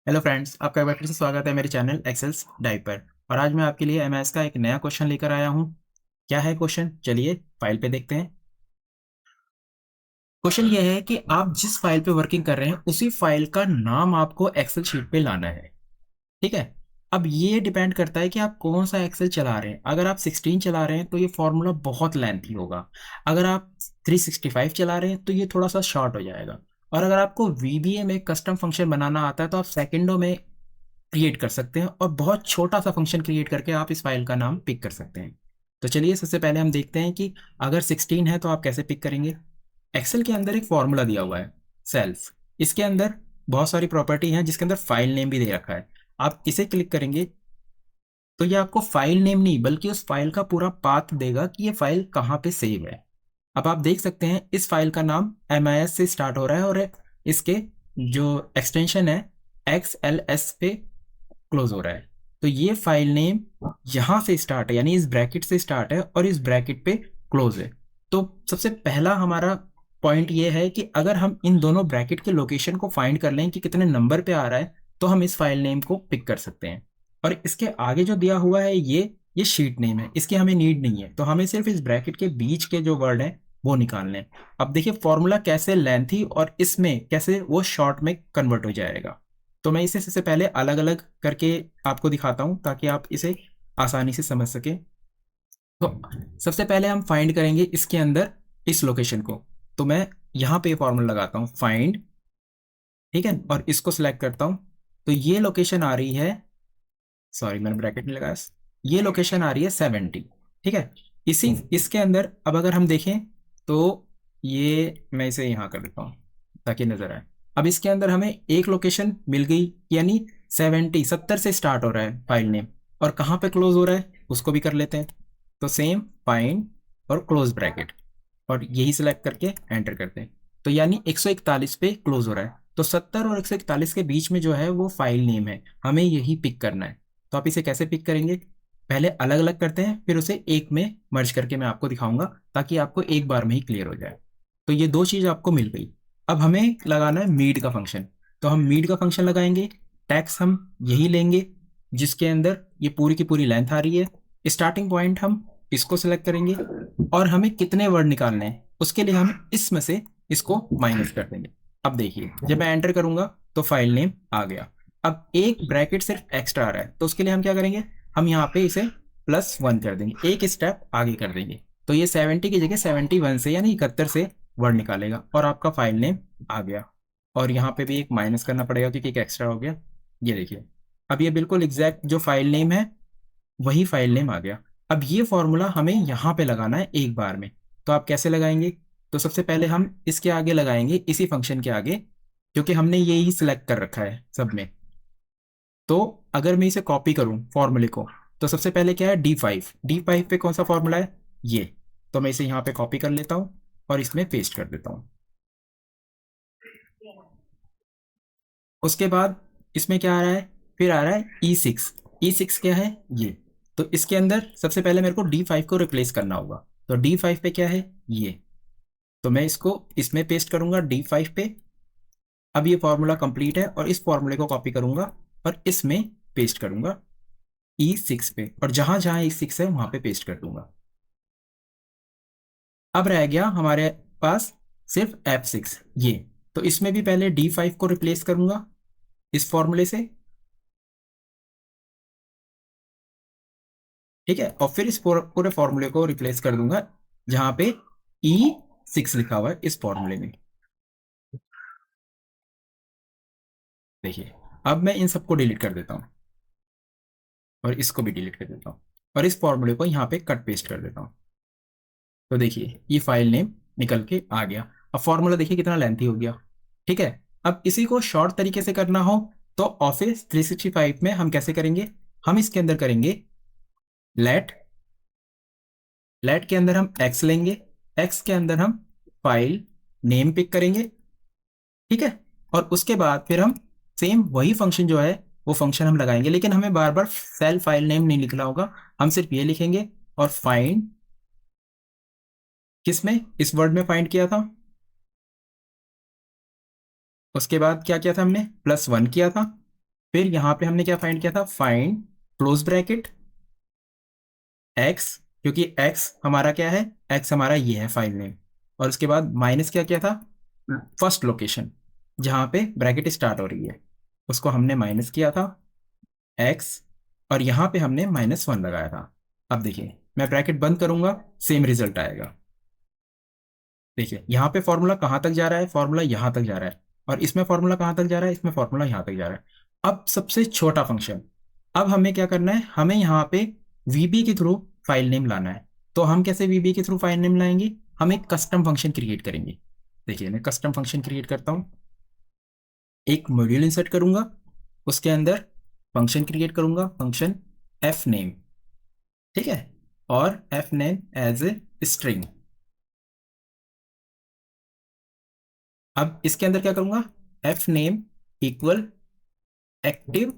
Hello friends, आपका एक बार फिर से स्वागत है मेरे चैनल एक्सेल्स डाइव पर। और आज मैं आपके लिए एमएस का एक नया क्वेश्चन लेकर आया हूँ। क्या है क्वेश्चन? चलिए फाइल पे देखते हैं। क्वेश्चन ये है कि आप जिस फाइल पे वर्किंग कर रहे हैं उसी फाइल का नाम आपको एक्सेल शीट पे लाना है। ठीक है। अब ये डिपेंड करता है कि आप कौन सा एक्सेल चला रहे हैं। अगर आप 16 चला रहे हैं तो ये फॉर्मूला बहुत लेंथी होगा। अगर आप 365 चला रहे हैं तो ये थोड़ा सा शॉर्ट हो जाएगा। और अगर आपको वीबीए में कस्टम फंक्शन बनाना आता है तो आप सेकंडों में क्रिएट कर सकते हैं और बहुत छोटा सा फंक्शन क्रिएट करके आप इस फाइल का नाम पिक कर सकते हैं। तो चलिए सबसे पहले हम देखते हैं कि अगर 16 है तो आप कैसे पिक करेंगे। एक्सेल के अंदर एक फॉर्मूला दिया हुआ है, सेल्फ। इसके अंदर बहुत सारी प्रॉपर्टी हैं जिसके अंदर फाइल नेम भी दे रखा है। आप इसे क्लिक करेंगे तो ये आपको फाइल नेम नहीं बल्कि उस फाइल का पूरा पाथ देगा कि ये फाइल कहाँ पे सेव है। अब आप देख सकते हैं इस फाइल का नाम MIS से स्टार्ट हो रहा है और इसके जो एक्सटेंशन है XLS पे क्लोज हो रहा है। तो ये फाइल नेम यहाँ से स्टार्ट है, यानी इस ब्रैकेट से स्टार्ट है और इस ब्रैकेट पे क्लोज है। तो सबसे पहला हमारा पॉइंट ये है कि अगर हम इन दोनों ब्रैकेट के लोकेशन को फाइंड कर लें कि कितने नंबर पे आ रहा है तो हम इस फाइल नेम को पिक कर सकते हैं। और इसके आगे जो दिया हुआ है ये शीट नेम है, इसकी हमें नीड नहीं है। तो हमें सिर्फ इस ब्रैकेट के बीच के जो वर्ड हैं वो निकालने हैं। अब देखिए फॉर्मूला कैसे लेंथी और इसमें कैसे वो शॉर्ट में कन्वर्ट हो जाएगा। तो मैं इसे सबसे पहले अलग अलग करके आपको दिखाता हूं ताकि आप इसे आसानी से समझ सके। तो सबसे पहले हम फाइंड करेंगे इसके अंदर इस लोकेशन को। तो मैं यहाँ पे फॉर्मूला लगाता हूँ फाइंड, ठीक है, और इसको सिलेक्ट करता हूँ। तो ये लोकेशन आ रही है, सॉरी मैंने ब्रैकेट नहीं लगाया, ये लोकेशन आ रही है 70। ठीक है। इसी इसके अंदर अब अगर हम देखें तो ये मैं इसे यहाँ कर देता हूँ ताकि नजर आए। अब इसके अंदर हमें एक लोकेशन मिल गई, यानी 70 से स्टार्ट हो रहा है फाइल नेम और कहाँ पे क्लोज हो रहा है उसको भी कर लेते हैं। तो सेम फाइंड और क्लोज ब्रैकेट और यही सिलेक्ट करके एंटर करते हैं। तो यानी 141 पे क्लोज हो रहा है। तो 70 और 141 के बीच में जो है वो फाइल नेम है, हमें यही पिक करना है। तो आप इसे कैसे पिक करेंगे? पहले अलग अलग करते हैं फिर उसे एक में मर्ज करके मैं आपको दिखाऊंगा ताकि आपको एक बार में ही क्लियर हो जाए। तो ये दो चीज आपको मिल गई। अब हमें लगाना है मीड का फंक्शन। तो हम मीड का फंक्शन लगाएंगे। टैक्स हम यही लेंगे जिसके अंदर ये पूरी की पूरी लेंथ आ रही है। स्टार्टिंग पॉइंट हम इसको सिलेक्ट करेंगे और हमें कितने वर्ड निकालने हैं उसके लिए हम इसमें से इसको माइनस कर देंगे। अब देखिए जब मैं एंटर करूंगा तो फाइल नेम आ गया। अब एक ब्रैकेट सिर्फ एक्स्ट्रा आ रहा है तो उसके लिए हम क्या करेंगे, हम यहाँ पे इसे +1 कर देंगे, एक स्टेप आगे कर देंगे। तो ये 70 की जगह 71 से यानी 71 से वर्ड निकालेगा और आपका फाइल नेम आ गया। और यहाँ पे भी एक माइनस करना पड़ेगा क्योंकि एक एक्स्ट्रा हो गया। ये देखिए अब ये बिल्कुल एग्जैक्ट जो फाइल नेम है वही फाइल नेम आ गया। अब ये फॉर्मूला हमें यहाँ पे लगाना है एक बार में। तो आप कैसे लगाएंगे? तो सबसे पहले हम इसके आगे लगाएंगे, इसी फंक्शन के आगे, क्योंकि हमने ये ही सिलेक्ट कर रखा है सब में। तो अगर मैं इसे कॉपी करूं फॉर्मूले को तो सबसे पहले क्या है, डी फाइव पे कौन सा फॉर्मूला है ये। तो मैं इसे यहाँ पे कॉपी कर लेता हूँ और इसमें पेस्ट कर देता हूँ। उसके बाद इसमें क्या आ रहा है, फिर आ रहा है E6 क्या है ये। तो इसके अंदर सबसे पहले मेरे को डी फाइव को रिप्लेस करना होगा। तो डी फाइव पे क्या है ये। तो मैं इसको इसमें पेस्ट करूंगा डी फाइव पे। अब ये फॉर्मूला कंप्लीट है और इस फॉर्मूले को कॉपी करूंगा और इसमें पेस्ट करूंगा E6 पे, और जहां जहां E6 है वहां पे पेस्ट कर दूंगा। अब रह गया हमारे पास सिर्फ F6 ये। तो इसमें भी पहले डी फाइव को रिप्लेस करूंगा इस फॉर्मूले से, ठीक है, और फिर इस पूरे फॉर्मूले को रिप्लेस कर दूंगा जहां पे E6 लिखा हुआ है इस फॉर्मूले में। देखिए अब मैं इन सबको डिलीट कर देता हूँ और इसको भी डिलीट कर देता हूँ और इस फॉर्मूले को यहाँ पे कट पेस्ट कर देता हूँ। तो देखिए ये फाइल नेम निकल के आ गया। अब फॉर्मूला देखिए कितना लेंथी हो गया। ठीक है। अब इसी को शॉर्ट तरीके से करना हो तो ऑफिस 365 में हम कैसे करेंगे, हम इसके अंदर करेंगे लेट। लेट के अंदर हम एक्स लेंगे, एक्स के अंदर हम फाइल नेम पिक करेंगे, ठीक है। और उसके बाद फिर हम सेम वही फंक्शन जो है वो फंक्शन हम लगाएंगे, लेकिन हमें बार बार सेल फाइल नेम नहीं लिखना होगा। हम सिर्फ ये लिखेंगे और फाइंड, किसमें, इस वर्ड में फाइंड किया था। उसके बाद क्या किया था हमने, +1 किया था। फिर यहाँ पे हमने क्या फाइंड किया था, फाइंड क्लोज ब्रैकेट एक्स, क्योंकि एक्स हमारा क्या है, एक्स हमारा ये है फाइल नेम, और उसके बाद माइनस क्या किया था, फर्स्ट लोकेशन जहाँ पे ब्रैकेट स्टार्ट हो रही है उसको हमने माइनस किया था एक्स, और यहाँ पे हमने -1 लगाया था। अब देखिए मैं ब्रैकेट बंद करूंगा, सेम रिजल्ट आएगा। देखिए यहाँ पे फॉर्मूला कहाँ तक जा रहा है, फॉर्मूला यहाँ तक जा रहा है, और इसमें फॉर्मूला कहाँ तक जा रहा है, इसमें फॉर्मूला यहाँ तक जा रहा है। अब सबसे छोटा फंक्शन, अब हमें क्या करना है, हमें यहाँ पे वीबी के थ्रू फाइल नेम लाना है। तो हम कैसे वीबी के थ्रू फाइल नेम लाएंगे, हम एक कस्टम फंक्शन क्रिएट करेंगे। देखिए मैं कस्टम फंक्शन क्रिएट करता हूँ, एक मॉड्यूल इंसर्ट करूंगा, उसके अंदर फंक्शन क्रिएट करूंगा, फंक्शन एफ नेम, ठीक है, और F name as a string. अब इसके अंदर क्या करूंगा, F name equal active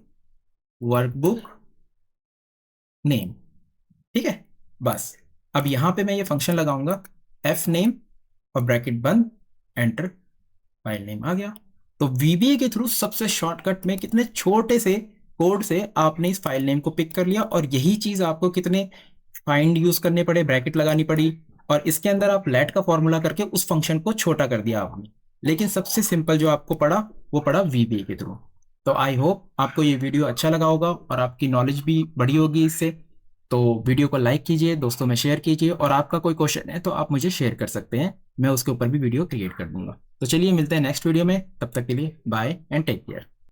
workbook name, ठीक है, बस। अब यहां पे मैं ये फंक्शन लगाऊंगा एफ नेम और ब्रैकेट बंद, एंटर, फाइल नेम आ गया। तो वीबीए के थ्रू सबसे शॉर्टकट में कितने छोटे से कोड से आपने इस फाइल नेम को पिक कर लिया, और यही चीज आपको कितने फाइंड यूज करने पड़े, ब्रैकेट लगानी पड़ी, और इसके अंदर आप लेट का फॉर्मूला करके उस फंक्शन को छोटा कर दिया आपने। लेकिन सबसे सिंपल जो आपको पड़ा वो पड़ा वीबीए के थ्रू। तो आई होप आपको ये वीडियो अच्छा लगा होगा और आपकी नॉलेज भी बढ़ी होगी इससे। तो वीडियो को लाइक कीजिए, दोस्तों में शेयर कीजिए, और आपका कोई क्वेश्चन है तो आप मुझे शेयर कर सकते हैं, मैं उसके ऊपर भी वीडियो क्रिएट कर दूंगा। तो चलिए मिलते हैं नेक्स्ट वीडियो में, तब तक के लिए बाय एंड टेक केयर।